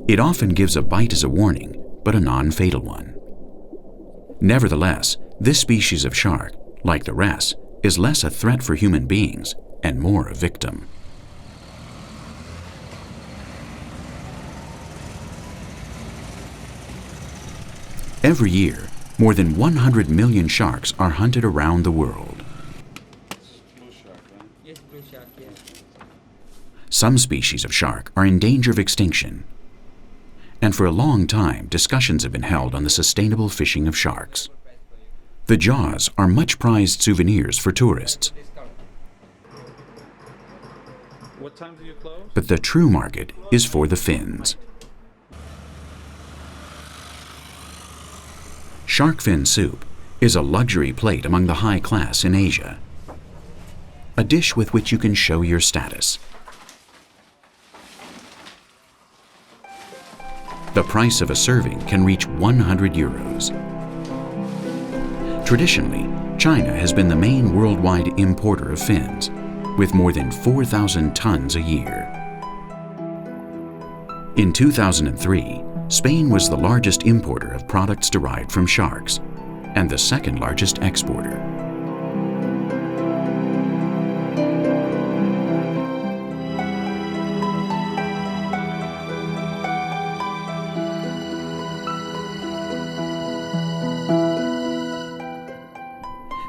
It often gives a bite as a warning, but a non-fatal one. Nevertheless, this species of shark, like the rest, is less a threat for human beings and more a victim. Every year, more than 100 million sharks are hunted around the world. Some species of shark are in danger of extinction, and for a long time discussions have been held on the sustainable fishing of sharks. The jaws are much prized souvenirs for tourists. What time do you close? But the true market is for the fins. Shark fin soup is a luxury plate among the high class in Asia, a dish with which you can show your status. The price of a serving can reach 100 euros. Traditionally, China has been the main worldwide importer of fins, with more than 4,000 tons a year. In 2003, Spain was the largest importer of products derived from sharks, and the second largest exporter.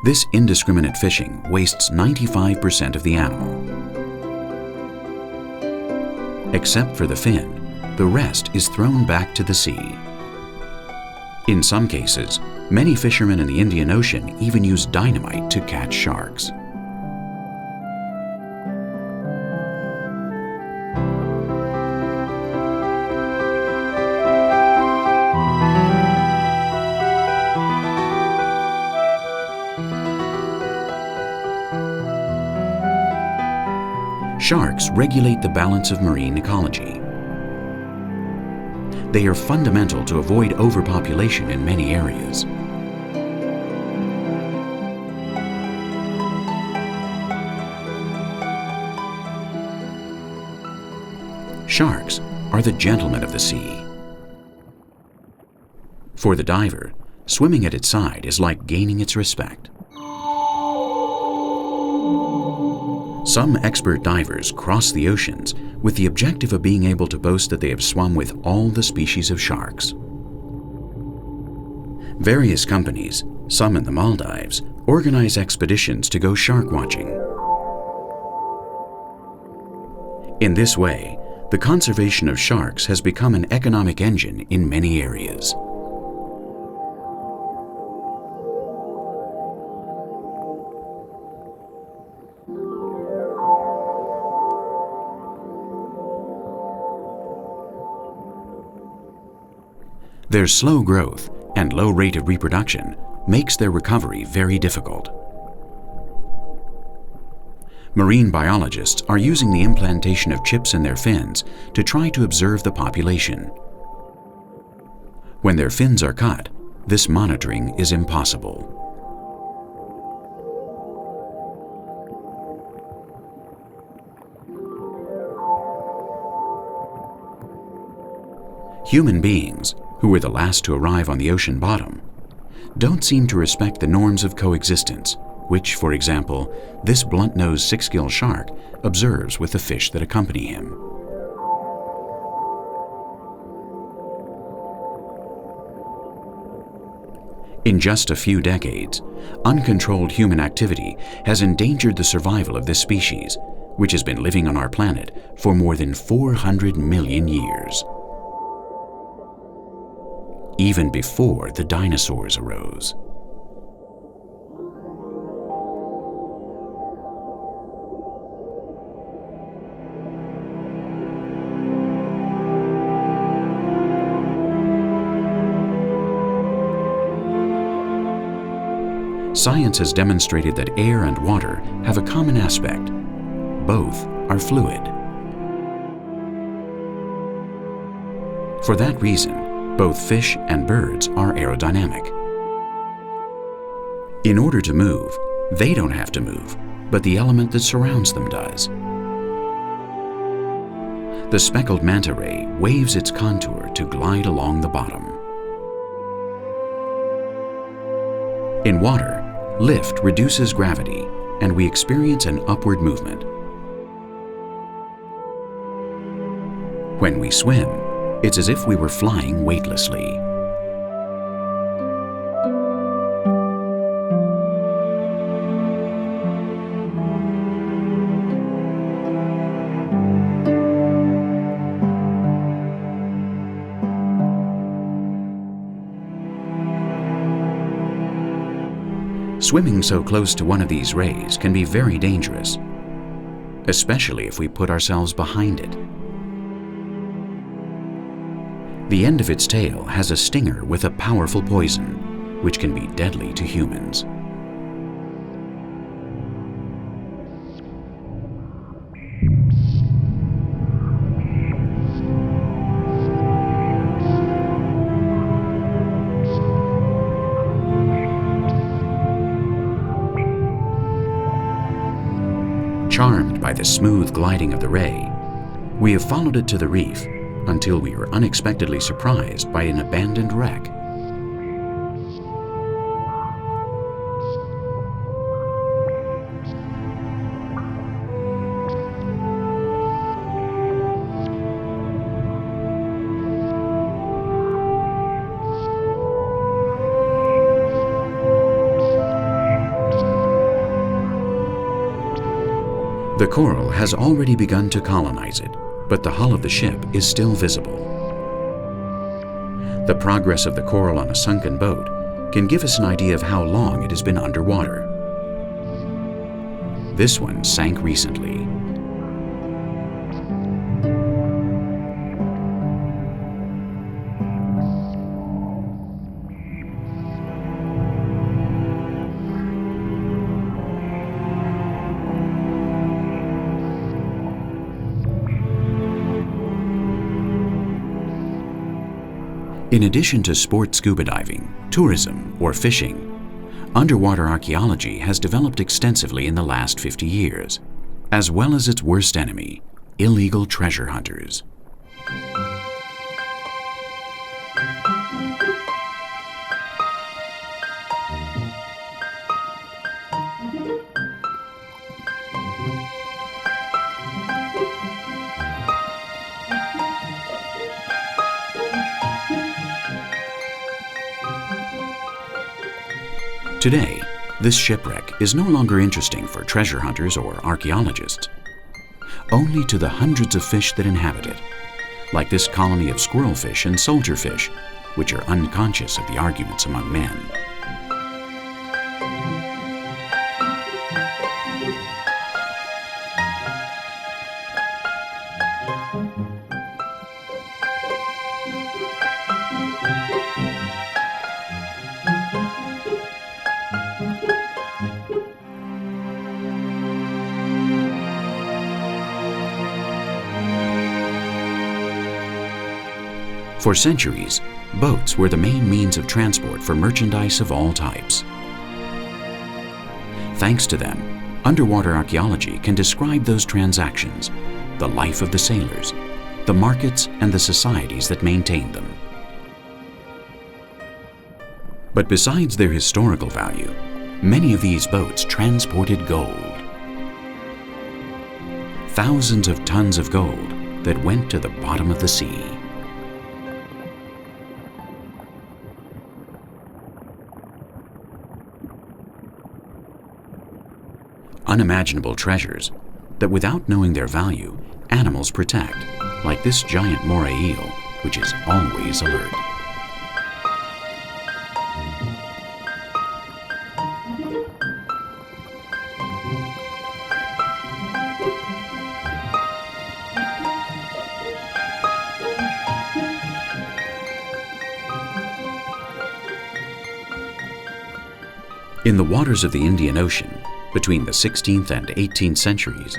This indiscriminate fishing wastes 95% of the animal. Except for the fin, the rest is thrown back to the sea. In some cases, many fishermen in the Indian Ocean even use dynamite to catch sharks. Sharks regulate the balance of marine ecology. They are fundamental to avoid overpopulation in many areas. Sharks are the gentlemen of the sea. For the diver, swimming at its side is like gaining its respect. Some expert divers cross the oceans with the objective of being able to boast that they have swum with all the species of sharks. Various companies, some in the Maldives, organize expeditions to go shark watching. In this way, the conservation of sharks has become an economic engine in many areas. Their slow growth and low rate of reproduction makes their recovery very difficult. Marine biologists are using the implantation of chips in their fins to try to observe the population. When their fins are cut, this monitoring is impossible. Human beings, who were the last to arrive on the ocean bottom, don't seem to respect the norms of coexistence, which, for example, this blunt-nosed six-gill shark observes with the fish that accompany him. In just a few decades, uncontrolled human activity has endangered the survival of this species, which has been living on our planet for more than 400 million years. Even before the dinosaurs arose. Science has demonstrated that air and water have a common aspect. Both are fluid. For that reason, both fish and birds are aerodynamic. In order to move, they don't have to move, but the element that surrounds them does. The speckled manta ray waves its contour to glide along the bottom. In water, lift reduces gravity and we experience an upward movement. When we swim, it's as if we were flying weightlessly. Swimming so close to one of these rays can be very dangerous, especially if we put ourselves behind it. The end of its tail has a stinger with a powerful poison, which can be deadly to humans. Charmed by the smooth gliding of the ray, we have followed it to the reef until we were unexpectedly surprised by an abandoned wreck. The coral has already begun to colonize it, but the hull of the ship is still visible. The progress of the coral on a sunken boat can give us an idea of how long it has been underwater. This one sank recently. In addition to sport scuba diving, tourism, or fishing, underwater archaeology has developed extensively in the last 50 years, as well as its worst enemy, illegal treasure hunters. Today, this shipwreck is no longer interesting for treasure hunters or archaeologists, only to the hundreds of fish that inhabit it, like this colony of squirrelfish and soldierfish, which are unconscious of the arguments among men. For centuries, boats were the main means of transport for merchandise of all types. Thanks to them, underwater archaeology can describe those transactions, the life of the sailors, the markets, and the societies that maintained them. But besides their historical value, many of these boats transported gold. Thousands of tons of gold that went to the bottom of the sea. Unimaginable treasures that, without knowing their value, animals protect, like this giant moray eel, which is always alert. In the waters of the Indian Ocean, between the 16th and 18th centuries,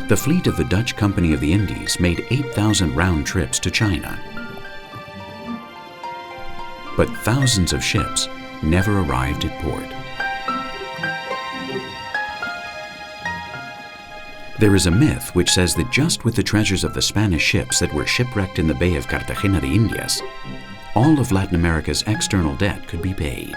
the fleet of the Dutch Company of the Indies made 8,000 round trips to China. But thousands of ships never arrived at port. There is a myth which says that just with the treasures of the Spanish ships that were shipwrecked in the Bay of Cartagena de Indias, all of Latin America's external debt could be paid.